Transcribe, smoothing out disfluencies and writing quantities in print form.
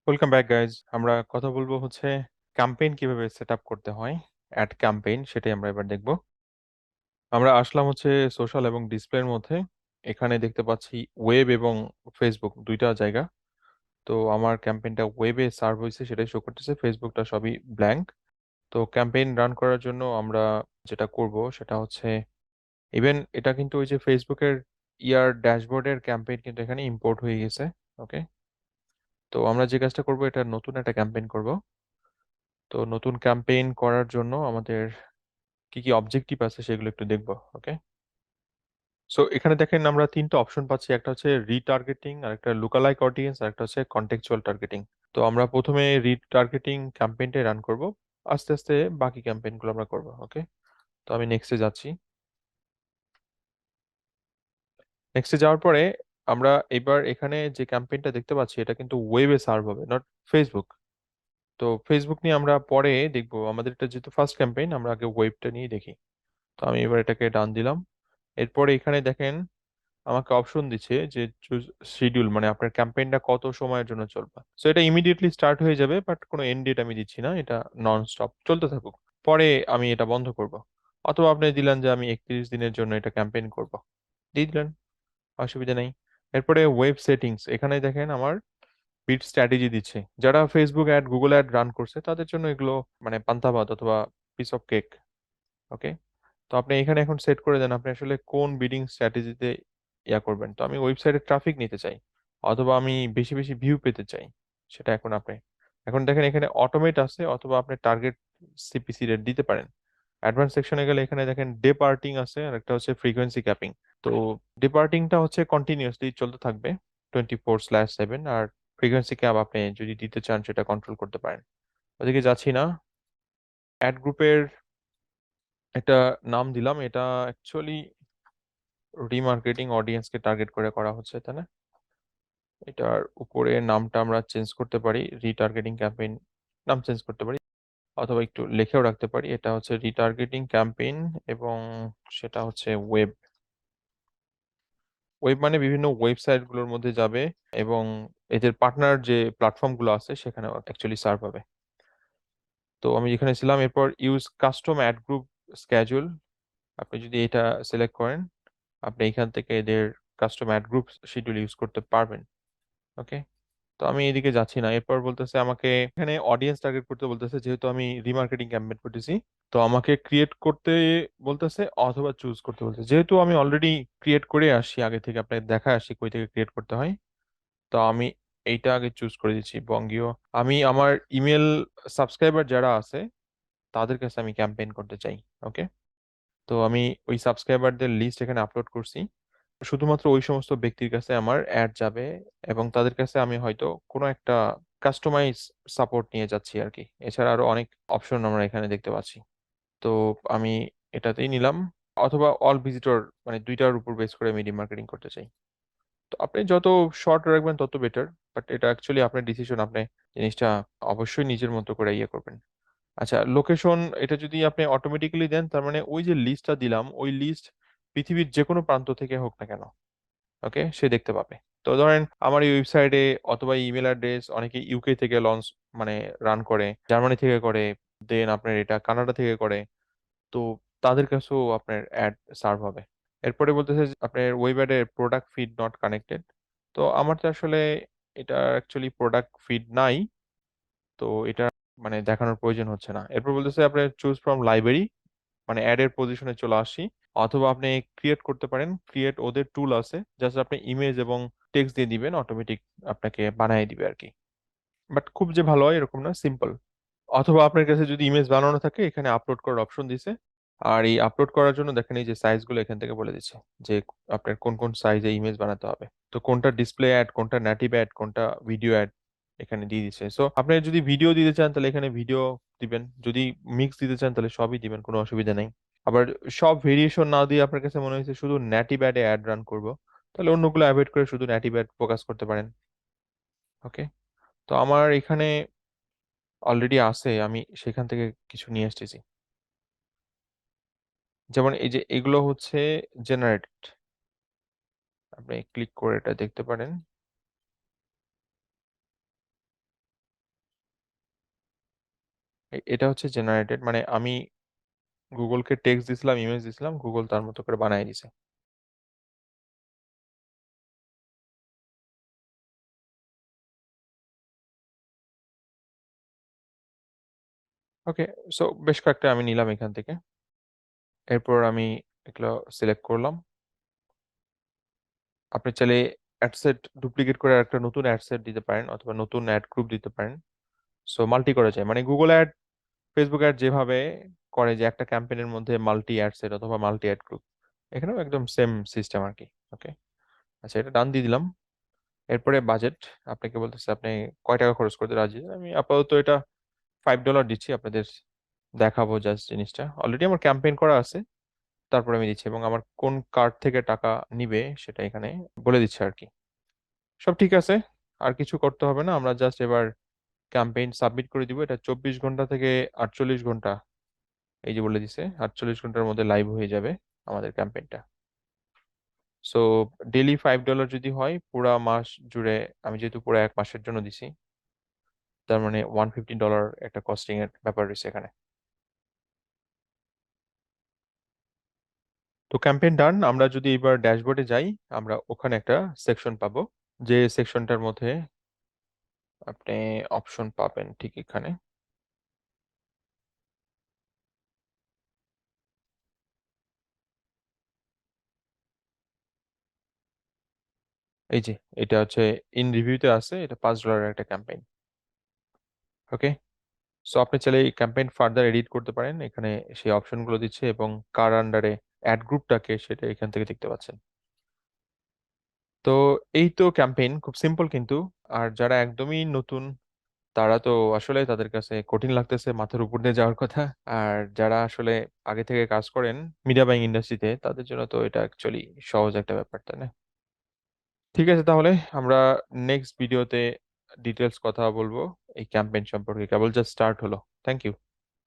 Welcome back guys. আমরা কথা বলবো হচ্ছে ক্যাম্পেইন কিভাবে সেট আপ করতে হয়। অ্যাড ক্যাম্পেইন সেটাই আমরা এবার দেখব। আমরা আসলাম হচ্ছে সোশ্যাল এবং ডিসপ্লের মধ্যে। এখানে দেখতে পাচ্ছি ওয়েব এবং ফেসবুক দুইটা জায়গা। তো আমার ক্যাম্পেইনটা ওয়েবে সার্ভ হয়েছে সেটাই শো করতেছে, ফেসবুকটা সবই ব্ল্যাঙ্ক। তো ক্যাম্পেইন রান করার জন্য আমরা যেটা করব সেটা হচ্ছে, ইভেন এটা কিন্তু ওই যে ফেসবুকের ড্যাশবোর্ডের ক্যাম্পেইন কিন্তু এখানে ইম্পোর্ট হয়ে গেছে। ওকে, তো আমরা যে কাজটা করব, এটা নতুন একটা ক্যাম্পেইন করব। তো নতুন ক্যাম্পেইন করার জন্য আমাদের কি কি অবজেক্টিভ আছে সেগুলো একটু দেখবো। ওকে, সো এখানে দেখেন আমরা তিনটা অপশন পাচ্ছি, একটা হচ্ছে রিটার্গেটিং, আর একটা লুকালাইক অডিয়েন্স, আর একটা হচ্ছে কন্টেক্সচুয়াল টার্গেটিং। তো আমরা প্রথমে রিটার্গেটিং ক্যাম্পেইনটা রান করব, আস্তে আস্তে বাকি ক্যাম্পেইনগুলো আমরা করব। ওকে, তো আমি নেক্সটে যাচ্ছি। নেক্সটে যাওয়ার পরে আমরা এবার এখানে যে ক্যাম্পেইনটা দেখতে পাচ্ছি এটা কিন্তু ওয়েবে সার্ভ হবে, নট ফেসবুক। তো ফেসবুক নিয়ে আমরা পরে দেখবো, আমাদের এটা যেহেতু ফার্স্ট ক্যাম্পেইন, আমরা আগে ওয়েবটা নিয়ে দেখি। তো আমি এবার এটাকে ডান দিলাম। এরপরে এখানে দেখেন আমাকে অপশন দিচ্ছে যে চুজ শিডিউল, মানে আপনার ক্যাম্পেইনটা কত সময়ের জন্য চলবে। সো এটা ইমিডিয়েটলি স্টার্ট হয়ে যাবে, বাট কোনো এন্ড ডেট আমি দিচ্ছি না, এটা নন স্টপ চলতে থাকুক। পরে আমি এটা বন্ধ করব, অথবা আপনি দিলেন যে আমি 31 দিনের জন্য এটা ক্যাম্পেইন করব, দিয়ে দিলেন, অসুবিধা নেই। এরপরে ওয়েব সেটিংস, এখানে দেখেন আমার বিট স্ট্র্যাটেজি দিচ্ছে। যারা Facebook ad, Google ad run করছে তাদের জন্য এগুলো মানে পান্তাভাত অথবা পিস অফ কেক। ওকে, তো আপনি এখানে এখন সেট করে দেন আপনি আসলে কোন বিডিং স্ট্র্যাটেজিতে করবেন। তো আমি ওয়েবসাইটে ট্রাফিক নিতে চাই, অথবা আমি বেশি বেশি ভিউ পেতে চাই, সেটা এখন আপনি এখন দেখেন এখানে অটোমেট আছে, অথবা আপনি টার্গেট সিপিসি রেট দিতে পারেন। অ্যাডভান্স সেকশনে গেলে এখানে দেখেন ডেপার্টিং আছে, আর একটা হচ্ছে ফ্রিকোয়েন্সি ক্যাপিং। তো ডেপার্টিংটা হচ্ছে কন্টিনিউয়াসলি চলতে থাকবে 24/7, আর ফ্রিকোয়েন্সি ক্যাপ আপনি যদি দিতে চান সেটা কন্ট্রোল করতে পারেন। ওদিকে যাচ্ছি না, অ্যাড গ্রুপের একটা নাম দিলাম, এটা অ্যাকচুয়ালি রিমার্কেটিং অডিয়েন্সকে টার্গেট করে করা হচ্ছে, তাই না? এটার উপরে নামটা আমরা চেঞ্জ করতে পারি, রিটার্গেটিং ক্যাম্পেইন নাম চেঞ্জ করতে পারি, অথবা একটু লিখেও রাখতে পারি। এটা হচ্ছে রিটার্গেটিং ক্যাম্পেইন, এবং সেটা হচ্ছে ওয়েব। ওয়েব মানে বিভিন্ন ওয়েবসাইট গুলোর মধ্যে যাবে, এবং এদের পার্টনার যে প্ল্যাটফর্ম গুলো আছে সেখানে অ্যাকচুয়ালি সার্ভ হবে। তো আমি যেখানে ছিলাম, এরপর use custom add group schedule, আপনি যদি এটা সিলেক্ট করেন আপনি এখান থেকে এদের custom add group schedule use করতে পারবেন। ওকে, তো আমি এদিকে যাচ্ছি না। এরপর বলতেছে আমাকে এখানে অডিয়েন্স টার্গেট করতে বলতেছে, যেহেতু আমি রিমার্কেটিং ক্যাম্পেইন করতেছি। তো আমাকে ক্রিয়েট করতে বলতেছে, অথবা চুজ করতে বলতেছে। যেহেতু আমি অলরেডি ক্রিয়েট করে আসি আগে থেকে, আপনাকে দেখা আসি কই থেকে ক্রিয়েট করতে হয়। তো আমি এইটা আগে চুজ করে দিচ্ছি, বঙ্গীয়। আমি আমার ইমেল সাবস্ক্রাইবার যারা আছে তাদের কাছে আমি ক্যাম্পেইন করতে চাই। ওকে, তো আমি ওই সাবস্ক্রাইবারদের লিস্ট এখানে আপলোড করছি। শুধুমাত্র ওই সমস্ত ব্যক্তির কাছে আমার অ্যাড যাবে, এবং তাদের কাছে আমি হয়তো কোনো একটা কাস্টমাইজ সাপোর্ট নিয়ে যাচ্ছি আর কি। এছাড়া আরো অনেক অপশন আমরা এখানে দেখতে পাচ্ছি। তো আমি এটাতেই নিলাম, অথবা অল ভিজিটর, মানে দুইটার উপর বেস করে আমি রিমার্কেটিং করতে চাই। তো আপনি যত শর্ট রাখবেন তত বেটার, বাট এটা অ্যাকচুয়ালি আপনার ডিসিশন, আপনি জিনিসটা অবশ্যই নিজের মতো করে করবেন। আচ্ছা, লোকেশন এটা যদি আপনি অটোমেটিক্যালি দেন, তার মানে ওই যে লিস্টটা দিলাম ওই লিস্ট পৃথিবীর যে কোনো প্রান্ত থেকে হোক না কেন, ওকে, সে দেখতে পাবে। তো ধরেন আমার এই ওয়েবসাইটে অথবা ইমেল অ্যাড্রেস অনেকে ইউকে থেকে লঞ্চ, মানে রান করে, জার্মানি থেকে করে, দেন আপনার এটা কানাডা থেকে করে। তো তাদের কাছেও আপনার অ্যাড সার্ভ হবে। এরপরে বলতেছে যে আপনার ওয়েব অ্যাডের প্রোডাক্ট ফিড নট কানেক্টেড। তো আমার তো আসলে এটা অ্যাকচুয়ালি প্রোডাক্ট ফিড নাই, তো এটা মানে দেখানোর প্রয়োজন হচ্ছে না। এরপর বলতেছে আপনি চুজ ফ্রম লাইব্রেরি, মানে অ্যাড এর পজিশনে চলে আসি, অথবা আপনি ক্রিয়েট করতে পারেন। ক্রিয়েট ওদের টুল আছে, জাস্ট আপনি ইমেজ এবং টেক্সট দিয়ে দিবেন, অটোমেটিক আপনাকে বানিয়ে দিবে আর কি। বাট খুব যে ভালো হয় এরকম না, সিম্পল। অথবা আপনার কাছে যদি ইমেজ বানানো থাকে, এখানে আপলোড করার অপশন দিছে। আর এই আপলোড করার জন্য দেখেন এই যে সাইজ গুলো এখান থেকে বলে দিচ্ছে যে আপনার কোন কোন সাইজে ইমেজ বানাতে হবে। তো কোনটা ডিসপ্লে অ্যাড, কোনটা নেটিভ অ্যাড, কোনটা ভিডিও অ্যাড, এখানে দিয়ে দিচ্ছে। সো আপনি যদি ভিডিও দিতে চান তাহলে এখানে ভিডিও দিবেন, যদি মিক্স দিতে চান তাহলে সবই দিবেন, কোনো অসুবিধা নেই। আবার সব ভেরিয়েশন না দিয়ে আপনার কাছে মনে হয়েছে শুধু নেটিভ অ্যাডে অ্যাড রান করবো, তাহলে অন্যগুলো অ্যাভয়েড করে শুধু নেটিভ অ্যাড ফোকাস করতে পারেন। ওকে, তো আমার এখানে অলরেডি আছে, আমি সেখান থেকে কিছু নিয়ে এসেছি। যেমন এই যে এগুলো হচ্ছে জেনারেটেড, আপনি ক্লিক করে এটা দেখতে পারেন। এটা হচ্ছে জেনারেটেড, মানে আমি গুগলকে টেক্সট দিছিলাম, ইমেজ দিছিলাম, গুগল তার মতো করে বানায় দিছে। ওকে, সো বেশ কয়েকটা আমি নিলাম এখান থেকে। এরপর আমি এগুলো সিলেক্ট করলাম। আপনি চাইলে অ্যাড সেট ডুপ্লিকেট করে একটা নতুন অ্যাড সেট দিতে পারেন অথবা নতুন অ্যাড গ্রুপ দিতে পারেন। সো মাল্টি করা যায়, মানে গুগল অ্যাড, ফেসবুক অ্যাড যেভাবে করে যে একটা ক্যাম্পেইনের মধ্যে মাল্টি অ্যাড সেট অথবা মাল্টি অ্যাড গ্রুপ, এখানেও একদম সেম সিস্টেম আর কি। ওকে, আচ্ছা, এটা ডান দিয়ে দিলাম। এরপরে বাজেট, আপনাকে বলতেছে আপনি কয় টাকা খরচ করতে রাজি। আমি আপাতত এটা $5 দিচ্ছি আপনাদের, দেখাবো জাস্ট জিনিসটা। অলরেডি আমার ক্যাম্পেইন করা আছে, তারপরে আমি দিচ্ছি এবং আমার কোন কার্ড থেকে টাকা নিবে সেটা এখানে বলে দিচ্ছে আর কি। সব ঠিক আছে, আর কিছু করতে হবে না। আমরা জাস্ট এবার ক্যাম্পেইন সাবমিট করে দিব। এটা 24 ঘন্টা থেকে 48 ঘন্টা, এই যে বলে দিছে 48 ঘন্টার মধ্যে লাইভ হয়ে যাবে আমাদের ক্যাম্পেইনটা। সো ডেইলি $5 যদি হয় পুরা মাস জুড়ে, আমি যেহেতু পুরো 1 মাসের জন্য দিছি, তার মানে $150 একটা কস্টিং এর ব্যাপার রয়েছে এখানে। তো ক্যাম্পেইন ডান। আমরা যদি এবার ড্যাশবোর্ডে যাই, আমরা ওখানে একটা সেকশন পাবো, যে সেকশনটার মধ্যে আপনি অপশন পাবেন ঠিক এখানে। এই যে এটা হচ্ছে ইন রিভিউতে আছে, এটা $5 একটা ক্যাম্পেইন। ওকে, সো আপনি চাইলে এই ক্যাম্পেইন ফার্দার এডিট করতে পারেন, এখানে সেই অপশনগুলো দিচ্ছে এবং কার আন্ডারে অ্যাড গ্রুপটাকে সেটা এখান থেকে দেখতে পাচ্ছেন। তো এই তো ক্যাম্পেইন, খুব সিম্পল কিন্তু। আর যারা একদমই নতুন, তারা তো আসলে তাদের কাছে কঠিন লাগতেছে, মাথার উপর দিয়ে যাওয়ার কথা। আর যারা আসলে আগে থেকে কাজ করেন মিডিয়া বাইং ইন্ডাস্ট্রিতে, তাদের জন্য তো এটা অ্যাকচুয়ালি সহজ একটা ব্যাপার, তাই না? ঠিক আছে, তাহলে আমরা নেক্সট ভিডিওতে ডিটেলস কথা বলবো এই ক্যাম্পেইন সম্পর্কে। কেবল জাস্ট স্টার্ট হলো। Thank you.